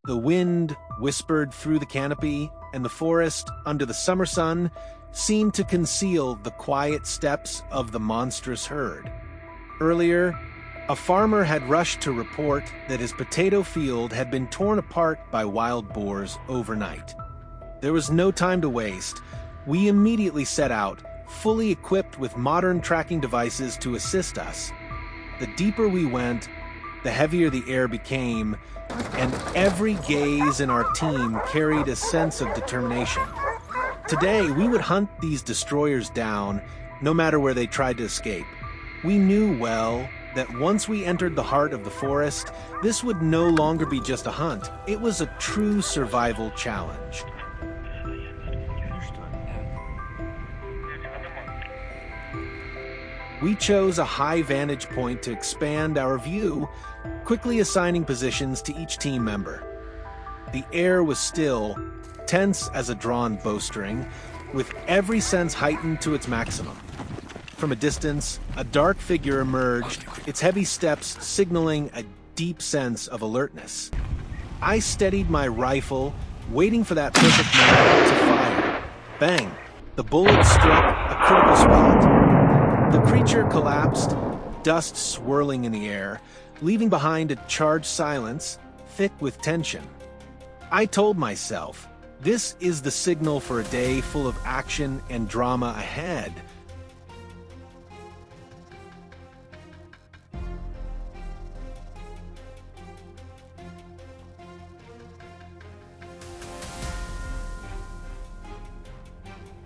The wind whispered through the canopy, and the forest, under the summer sun, seemed to conceal the quiet steps of the monstrous herd. Earlier, a farmer had rushed to report that his potato field had been torn apart by wild boars overnight. There was no time to waste. We immediately set out, fully equipped with modern tracking devices to assist us. The deeper we went, the heavier the air became, and every gaze in our team carried a sense of determination. Today, we would hunt these destroyers down, no matter where they tried to escape. We knew well that once we entered the heart of the forest, this would no longer be just a hunt. It was a true survival challenge. We chose a high vantage point to expand our view, quickly assigning positions to each team member. The air was still, tense as a drawn bowstring, with every sense heightened to its maximum. From a distance, a dark figure emerged, its heavy steps signaling a deep sense of alertness. I steadied my rifle, waiting for that perfect moment to fire. Bang! The bullet struck a critical spot. The creature collapsed, dust swirling in the air, leaving behind a charged silence, thick with tension. I told myself, this is the signal for a day full of action and drama ahead.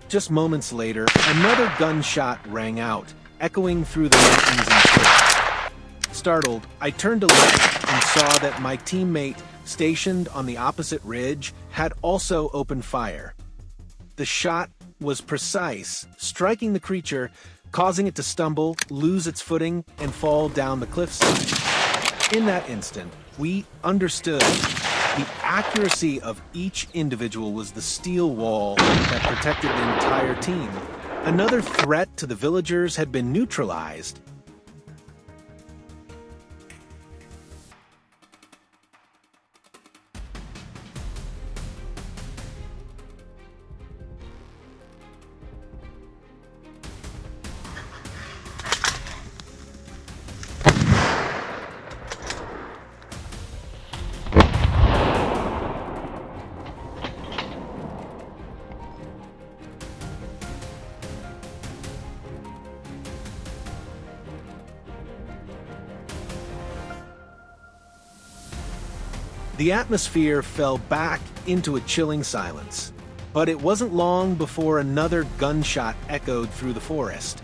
Just moments later, another gunshot rang out, echoing through the mountains and cliffs. Startled, I turned to look and saw that my teammate, stationed on the opposite ridge, had also opened fire. The shot was precise, striking the creature, causing it to stumble, lose its footing, and fall down the cliffside. In that instant, we understood. The accuracy of each individual was the steel wall that protected the entire team. Another threat to the villagers had been neutralized. The atmosphere fell back into a chilling silence, but it wasn't long before another gunshot echoed through the forest.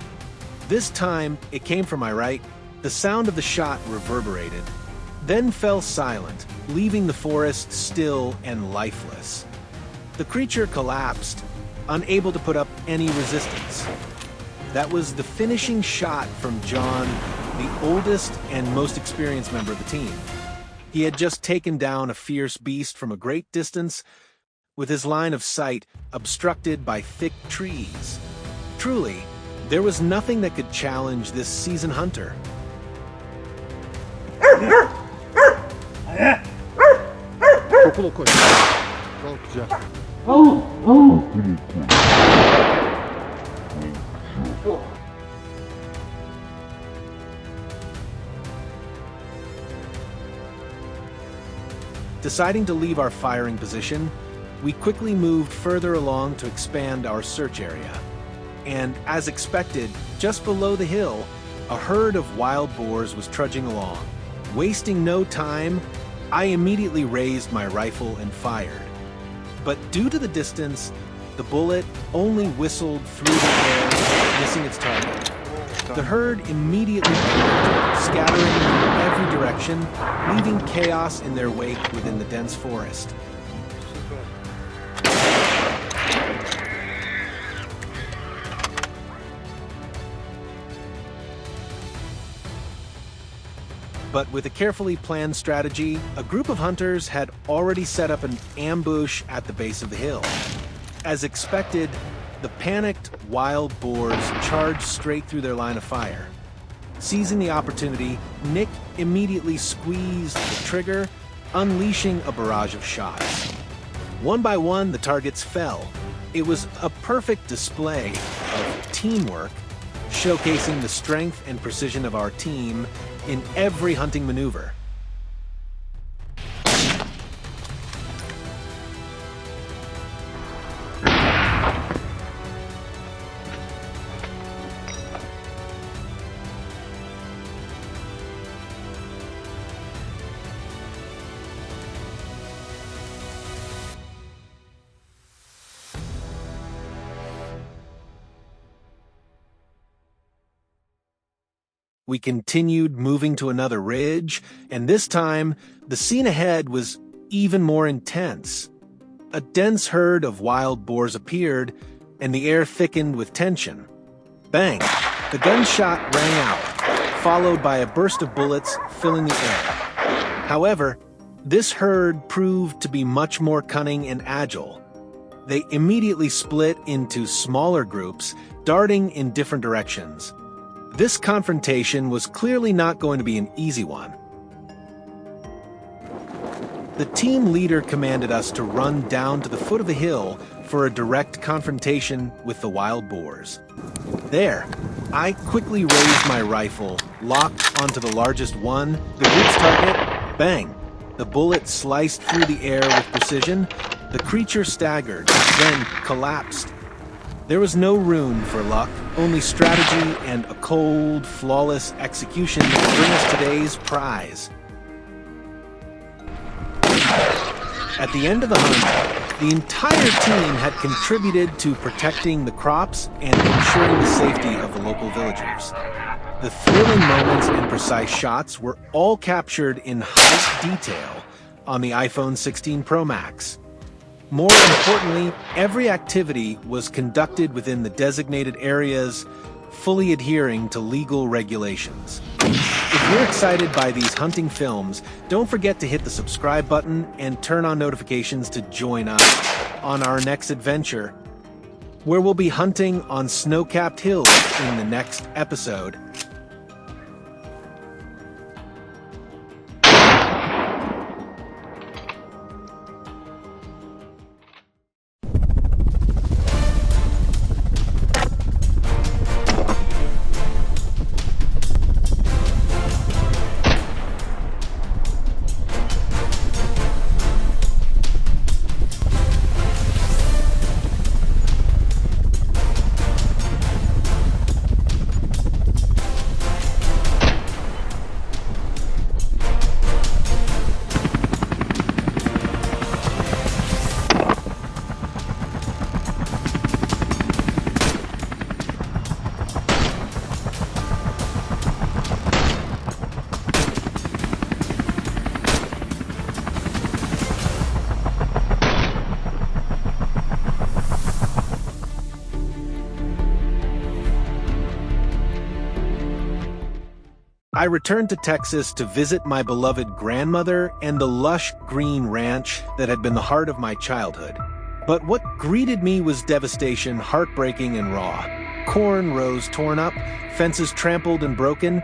This time, it came from my right. The sound of the shot reverberated, then fell silent, leaving the forest still and lifeless. The creature collapsed, unable to put up any resistance. That was the finishing shot from John, the oldest and most experienced member of the team. He had just taken down a fierce beast from a great distance, with his line of sight obstructed by thick trees. Truly, there was nothing that could challenge this seasoned hunter. Deciding to leave our firing position, we quickly moved further along to expand our search area. And as expected, just below the hill, a herd of wild boars was trudging along. Wasting no time, I immediately raised my rifle and fired. But due to the distance, the bullet only whistled through the air, missing its target. The herd immediately moved, scattering in every direction, leaving chaos in their wake within the dense forest. But with a carefully planned strategy, a group of hunters had already set up an ambush at the base of the hill. As expected, the panicked wild boars charged straight through their line of fire. Seizing the opportunity, Nick immediately squeezed the trigger, unleashing a barrage of shots. One by one, the targets fell. It was a perfect display of teamwork, showcasing the strength and precision of our team in every hunting maneuver. We continued moving to another ridge, and this time, the scene ahead was even more intense. A dense herd of wild boars appeared, and the air thickened with tension. Bang! The gunshot rang out, followed by a burst of bullets filling the air. However, this herd proved to be much more cunning and agile. They immediately split into smaller groups, darting in different directions. This confrontation was clearly not going to be an easy one. The team leader commanded us to run down to the foot of the hill for a direct confrontation with the wild boars. There, I quickly raised my rifle, locked onto the largest one, the group's target, bang! The bullet sliced through the air with precision. The creature staggered, then collapsed. There was no room for luck, only strategy and a cold, flawless execution that would bring us today's prize. At the end of the hunt, the entire team had contributed to protecting the crops and ensuring the safety of the local villagers. The thrilling moments and precise shots were all captured in high detail on the iPhone 16 Pro Max. More importantly, every activity was conducted within the designated areas, fully adhering to legal regulations. If you're excited by these hunting films, don't forget to hit the subscribe button and turn on notifications to join us on our next adventure, where we'll be hunting on snow-capped hills in the next episode. I returned to Texas to visit my beloved grandmother and the lush green ranch that had been the heart of my childhood. But what greeted me was devastation, heartbreaking and raw. Corn rows torn up, fences trampled and broken,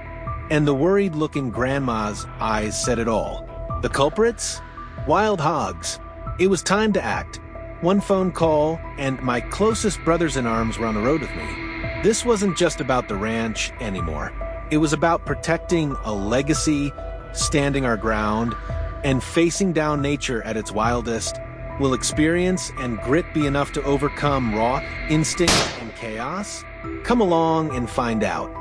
and the worried look in Grandma's eyes said it all. The culprits? Wild hogs. It was time to act. One phone call, and my closest brothers-in-arms were on the road with me. This wasn't just about the ranch anymore. It was about protecting a legacy, standing our ground, and facing down nature at its wildest. Will experience and grit be enough to overcome raw instinct and chaos? Come along and find out.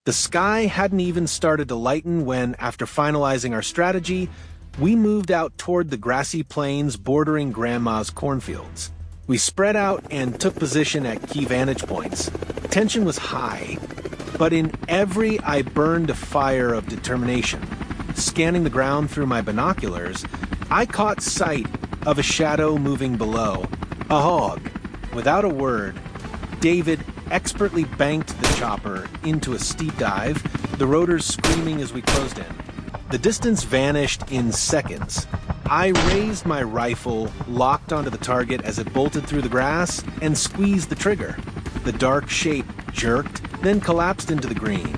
The sky hadn't even started to lighten when, after finalizing our strategy, we moved out toward the grassy plains bordering Grandma's cornfields. We spread out and took position at key vantage points. Tension was high, but in every I burned a fire of determination. Scanning the ground through my binoculars, I caught sight of a shadow moving below. A hog. Without a word, David expertly banked the chopper into a steep dive, the rotors screaming as we closed in. The distance vanished in seconds. I raised my rifle, locked onto the target as it bolted through the grass, and squeezed the trigger. The dark shape jerked, then collapsed into the green.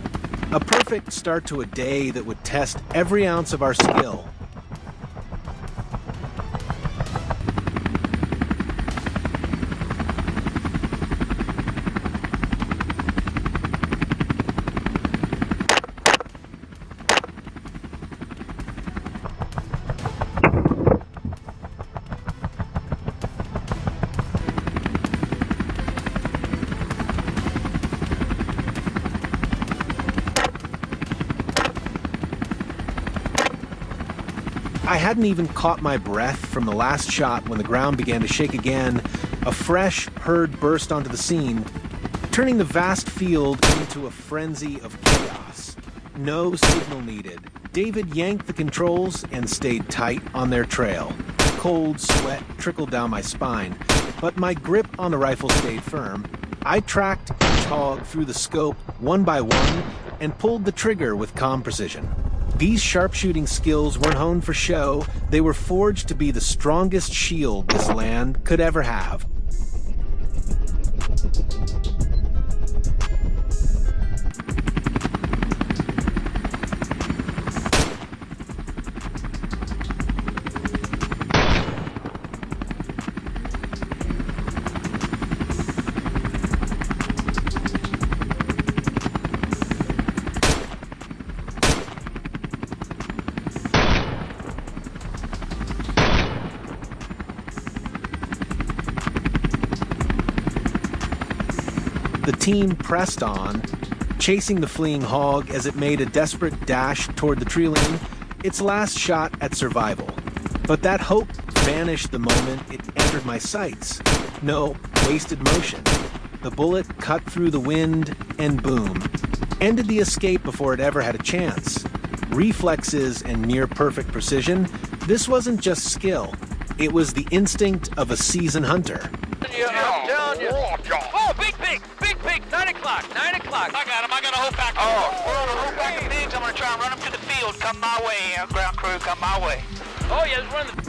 A perfect start to a day that would test every ounce of our skill. I hadn't even caught my breath from the last shot when the ground began to shake again. A fresh herd burst onto the scene, turning the vast field into a frenzy of chaos. No signal needed. David yanked the controls and stayed tight on their trail. Cold sweat trickled down my spine, but my grip on the rifle stayed firm. I tracked each hog through the scope one by one and pulled the trigger with calm precision. These sharpshooting skills weren't honed for show. They were forged to be the strongest shield this land could ever have. The team pressed on, chasing the fleeing hog as it made a desperate dash toward the tree line, its last shot at survival. But that hope vanished the moment it entered my sights. No wasted motion. The bullet cut through the wind and boom, ended the escape before it ever had a chance. Reflexes and near-perfect precision, this wasn't just skill. It was the instinct of a seasoned hunter. I'm telling you. Oh, big pig! Big pig! 9 o'clock! 9 o'clock! I got him! I got a whole pack of pigs. We're on a whole pack of pigs. I'm gonna try and run them to the field. Come my way, ground crew. Come my way. Oh, yeah, let's run the...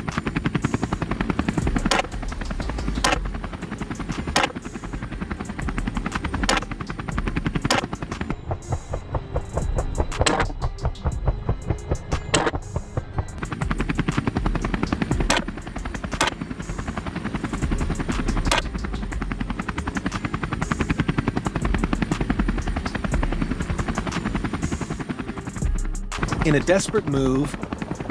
In a desperate move,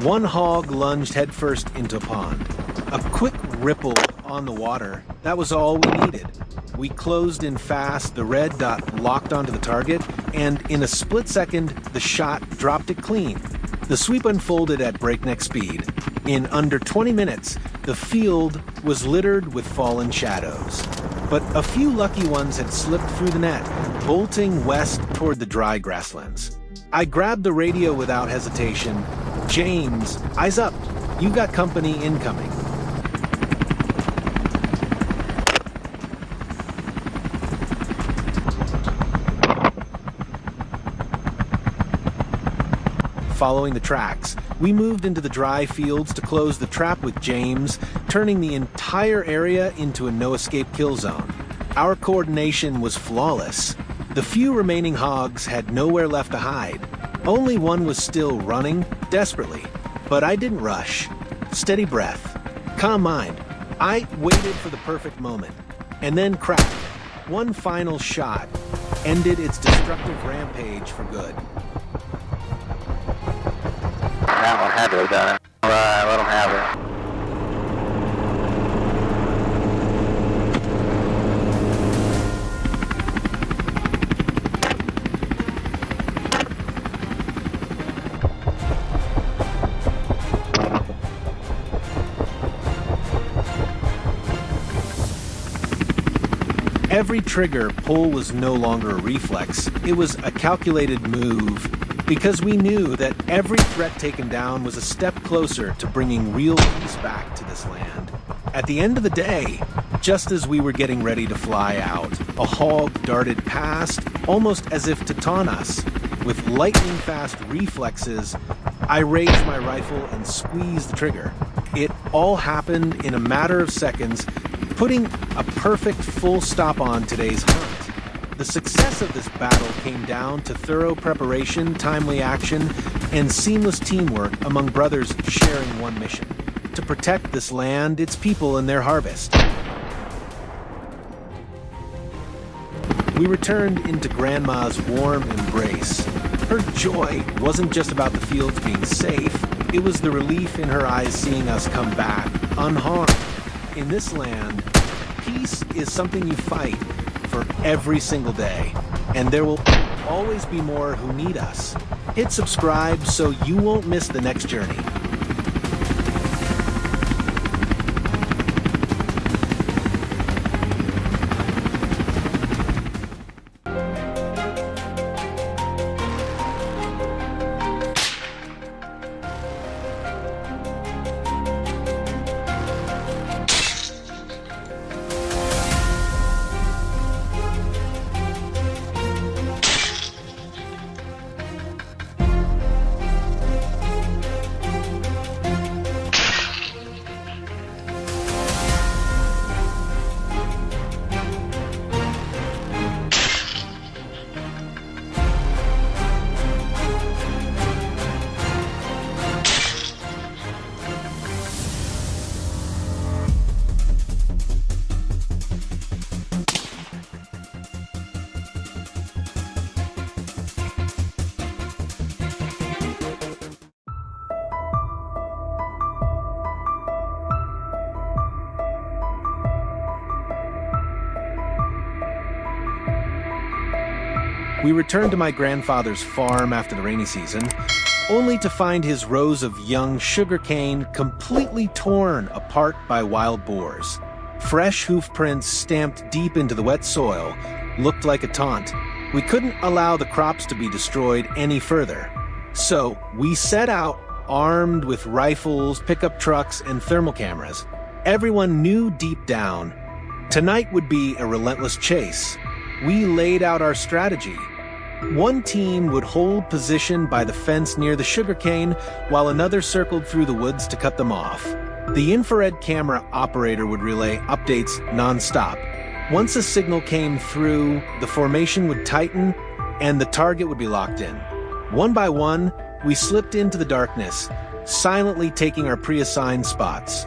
one hog lunged headfirst into a pond. A quick ripple on the water, that was all we needed. We closed in fast, the red dot locked onto the target, and in a split second, the shot dropped it clean. The sweep unfolded at breakneck speed. In under 20 minutes, the field was littered with fallen shadows. But a few lucky ones had slipped through the net, bolting west toward the dry grasslands. I grabbed the radio without hesitation. James, eyes up. You got company incoming. Following the tracks, we moved into the dry fields to close the trap with James, turning the entire area into a no-escape kill zone. Our coordination was flawless. The few remaining hogs had nowhere left to hide. Only one was still running, desperately. But I didn't rush. Steady breath. Calm mind. I waited for the perfect moment. And then crack. One final shot ended its destructive rampage for good. That one had to have done it. Let them have it. Every trigger pull was no longer a reflex. It was a calculated move, because we knew that every threat taken down was a step closer to bringing real peace back to this land. At the end of the day, just as we were getting ready to fly out, a hog darted past, almost as if to taunt us. With lightning-fast reflexes, I raised my rifle and squeezed the trigger. It all happened in a matter of seconds, putting a perfect full stop on today's hunt. The success of this battle came down to thorough preparation, timely action, and seamless teamwork among brothers sharing one mission: to protect this land, its people, and their harvest. We returned into Grandma's warm embrace. Her joy wasn't just about the fields being safe, it was the relief in her eyes seeing us come back, unharmed. In this land, peace is something you fight for every single day, and there will always be more who need us. Hit subscribe so you won't miss the next journey. We returned to my grandfather's farm after the rainy season, only to find his rows of young sugarcane completely torn apart by wild boars. Fresh hoof prints stamped deep into the wet soil looked like a taunt. We couldn't allow the crops to be destroyed any further. So we set out armed with rifles, pickup trucks, and thermal cameras. Everyone knew deep down, tonight would be a relentless chase. We laid out our strategy. One team would hold position by the fence near the sugarcane, while another circled through the woods to cut them off. The infrared camera operator would relay updates non-stop. Once a signal came through, the formation would tighten, and the target would be locked in. One by one, we slipped into the darkness, silently taking our pre-assigned spots.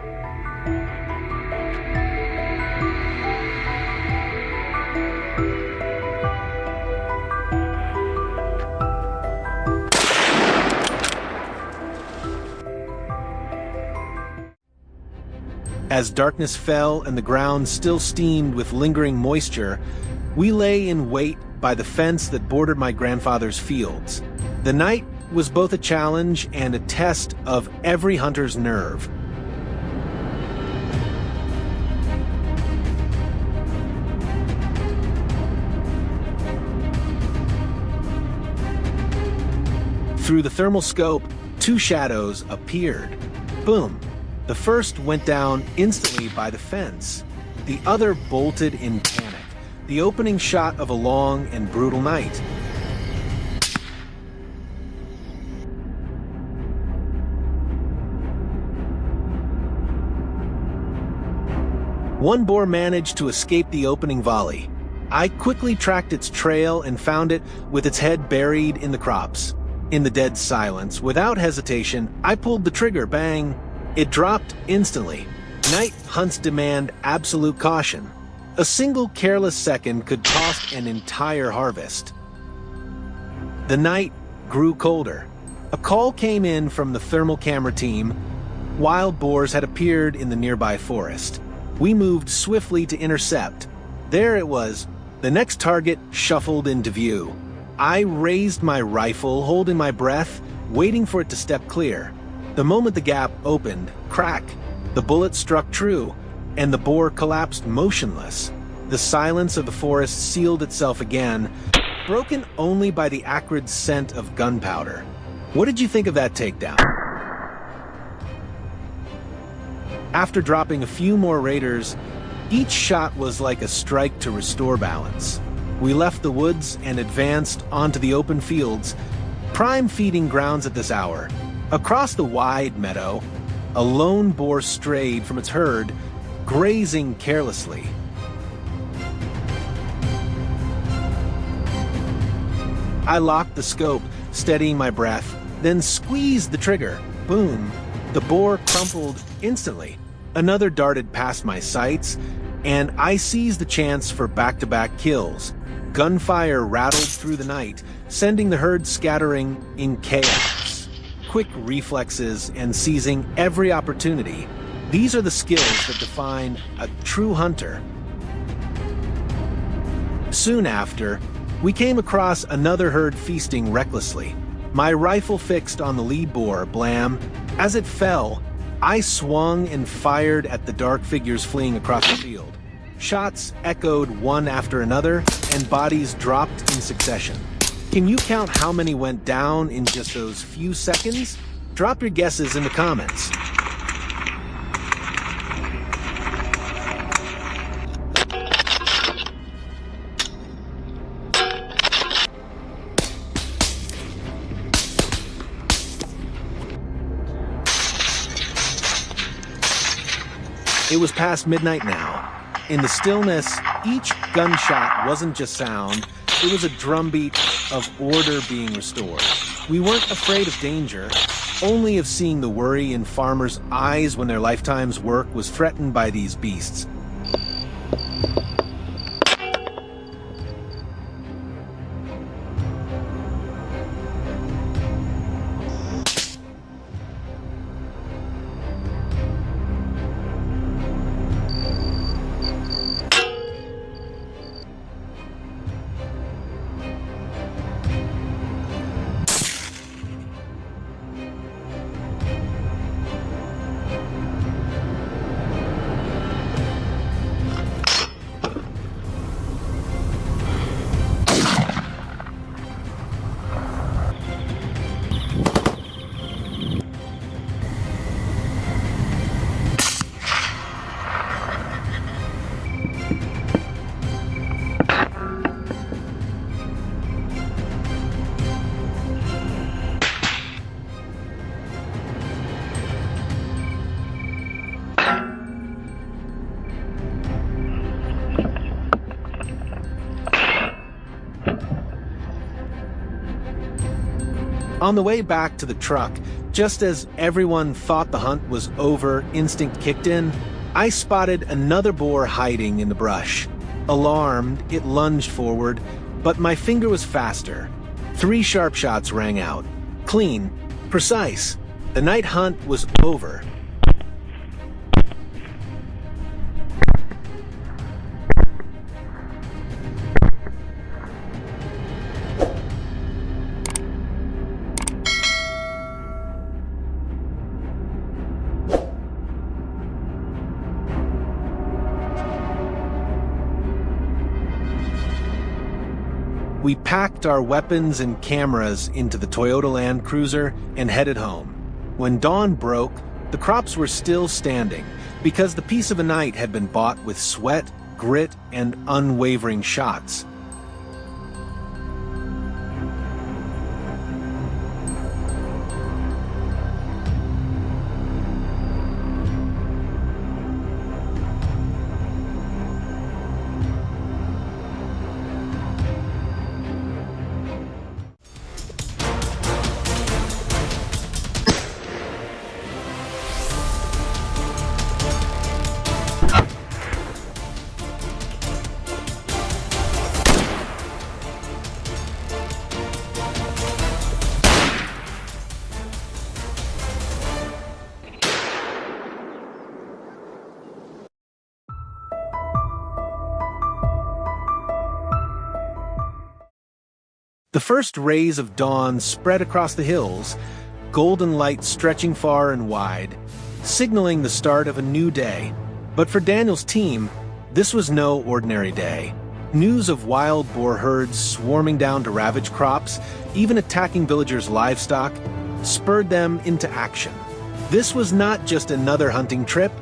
As darkness fell and the ground still steamed with lingering moisture, we lay in wait by the fence that bordered my grandfather's fields. The night was both a challenge and a test of every hunter's nerve. Through the thermal scope, two shadows appeared. Boom! The first went down instantly by the fence. The other bolted in panic. The opening shot of a long and brutal night. One boar managed to escape the opening volley. I quickly tracked its trail and found it with its head buried in the crops. In the dead silence, without hesitation, I pulled the trigger, bang. It dropped instantly. Night hunts demand absolute caution. A single careless second could cost an entire harvest. The night grew colder. A call came in from the thermal camera team. Wild boars had appeared in the nearby forest. We moved swiftly to intercept. There it was. The next target shuffled into view. I raised my rifle, holding my breath, waiting for it to step clear. The moment the gap opened, crack, the bullet struck true, and the boar collapsed motionless. The silence of the forest sealed itself again, broken only by the acrid scent of gunpowder. What did you think of that takedown? After dropping a few more raiders, each shot was like a strike to restore balance. We left the woods and advanced onto the open fields, prime feeding grounds at this hour. Across the wide meadow, a lone boar strayed from its herd, grazing carelessly. I locked the scope, steadying my breath, then squeezed the trigger. Boom! The boar crumpled instantly. Another darted past my sights, and I seized the chance for back-to-back kills. Gunfire rattled through the night, sending the herd scattering in chaos. Quick reflexes and seizing every opportunity. These are the skills that define a true hunter. Soon after, we came across another herd feasting recklessly. My rifle fixed on the lead boar, blam. As it fell, I swung and fired at the dark figures fleeing across the field. Shots echoed one after another, and bodies dropped in succession. Can you count how many went down in just those few seconds? Drop your guesses in the comments. It was past midnight now. In the stillness, each gunshot wasn't just sound, it was a drumbeat of order being restored. We weren't afraid of danger, only of seeing the worry in farmers' eyes when their lifetime's work was threatened by these beasts. On the way back to the truck, just as everyone thought the hunt was over, instinct kicked in, I spotted another boar hiding in the brush. Alarmed, it lunged forward, but my finger was faster. 3 sharp shots rang out. Clean, precise. The night hunt was over. We packed our weapons and cameras into the Toyota Land Cruiser and headed home. When dawn broke, the crops were still standing because the peace of a night had been bought with sweat, grit, and unwavering shots. The first rays of dawn spread across the hills, golden light stretching far and wide, signaling the start of a new day. But for Daniel's team, this was no ordinary day. News of wild boar herds swarming down to ravage crops, even attacking villagers' livestock, spurred them into action. This was not just another hunting trip,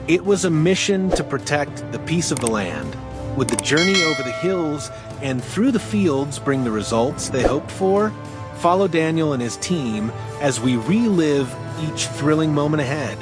it was a mission to protect the peace of the land. Would the journey over the hills and through the fields bring the results they hoped for? Follow Daniel and his team as we relive each thrilling moment ahead.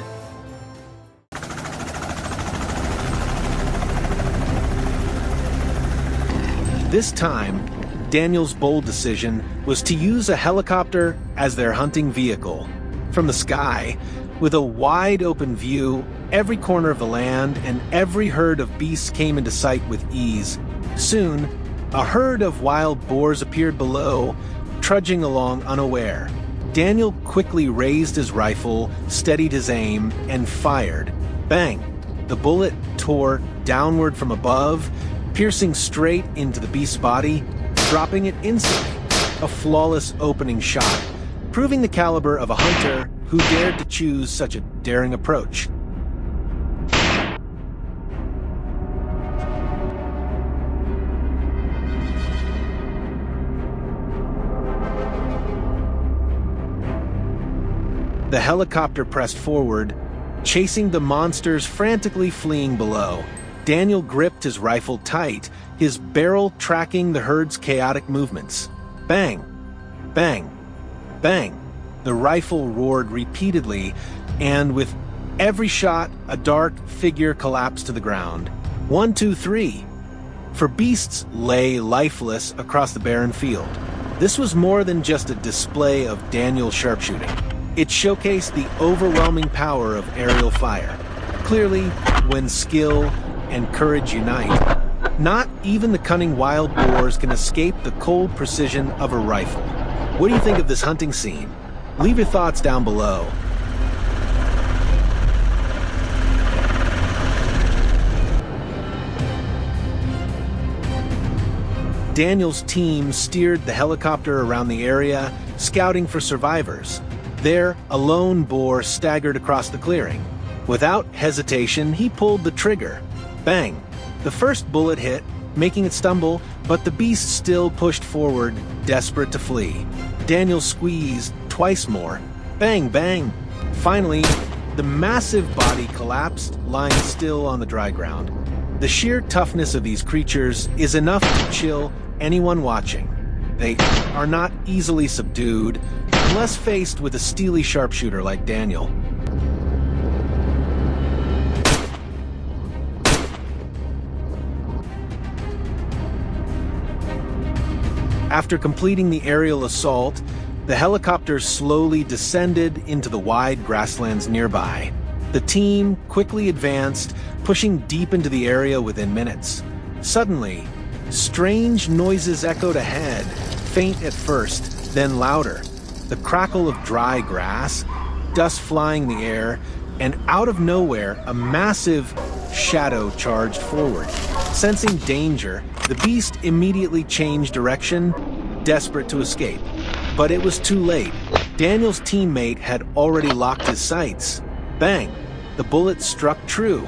This time, Daniel's bold decision was to use a helicopter as their hunting vehicle. From the sky, with a wide open view, every corner of the land and every herd of beasts came into sight with ease. Soon, a herd of wild boars appeared below, trudging along unaware. Daniel quickly raised his rifle, steadied his aim, and fired. Bang! The bullet tore downward from above, piercing straight into the beast's body, dropping it instantly. A flawless opening shot, proving the caliber of a hunter who dared to choose such a daring approach. The helicopter pressed forward, chasing the monsters frantically fleeing below. Daniel gripped his rifle tight, his barrel tracking the herd's chaotic movements. Bang! Bang! Bang! The rifle roared repeatedly, and with every shot, a dark figure collapsed to the ground. 1, 2, 3. For beasts lay lifeless across the barren field. This was more than just a display of Daniel's sharpshooting. It showcased the overwhelming power of aerial fire. Clearly, when skill and courage unite, not even the cunning wild boars can escape the cold precision of a rifle. What do you think of this hunting scene? Leave your thoughts down below. Daniel's team steered the helicopter around the area, scouting for survivors. There, a lone boar staggered across the clearing. Without hesitation, he pulled the trigger. Bang! The first bullet hit, making it stumble, but the beast still pushed forward, desperate to flee. Daniel squeezed twice more. Bang, bang! Finally, the massive body collapsed, lying still on the dry ground. The sheer toughness of these creatures is enough to chill anyone watching. They are not easily subdued, unless faced with a steely sharpshooter like Daniel. After completing the aerial assault, the helicopter slowly descended into the wide grasslands nearby. The team quickly advanced, pushing deep into the area within minutes. Suddenly, strange noises echoed ahead, faint at first, then louder. The crackle of dry grass, dust flying in the air, and out of nowhere, a massive shadow charged forward. Sensing danger, the beast immediately changed direction, desperate to escape. But it was too late. Daniel's teammate had already locked his sights. Bang! The bullet struck true,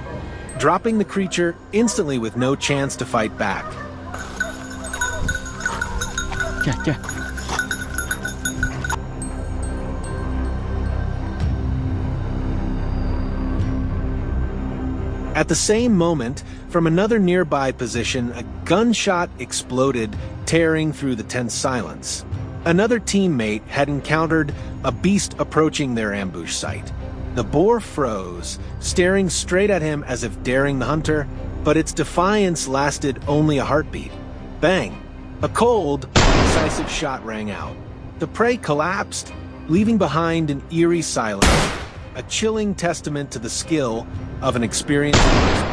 dropping the creature instantly with no chance to fight back. Yeah. At the same moment, from another nearby position, a gunshot exploded, tearing through the tense silence. Another teammate had encountered a beast approaching their ambush site. The boar froze, staring straight at him as if daring the hunter, but its defiance lasted only a heartbeat. Bang! A cold, decisive shot rang out. The prey collapsed, leaving behind an eerie silence, a chilling testament to the skill of an experienced hunter.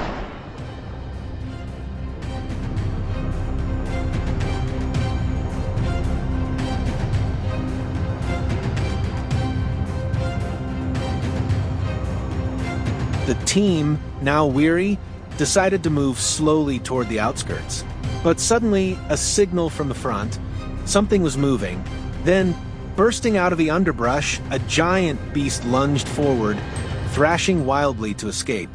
The team, now weary, decided to move slowly toward the outskirts. But suddenly, a signal from the front. Something was moving. Then, bursting out of the underbrush, a giant beast lunged forward, thrashing wildly to escape.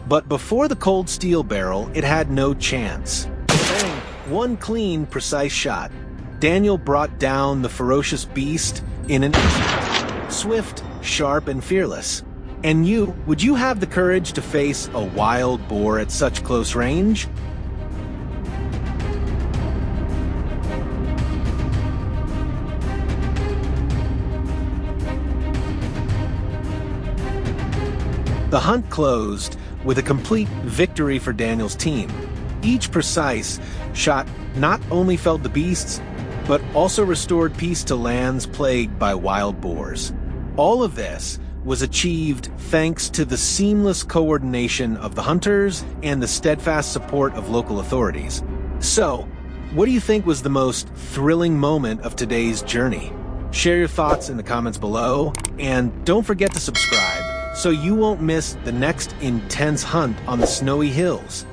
But before the cold steel barrel, it had no chance. Bang! One clean, precise shot. Daniel brought down the ferocious beast in an instant. Swift, sharp, and fearless. And would you have the courage to face a wild boar at such close range? The hunt closed with a complete victory for Daniel's team. Each precise shot not only felled the beasts, but also restored peace to lands plagued by wild boars. All of this was achieved thanks to the seamless coordination of the hunters and the steadfast support of local authorities. So, what do you think was the most thrilling moment of today's journey? Share your thoughts in the comments below, and don't forget to subscribe so you won't miss the next intense hunt on the snowy hills.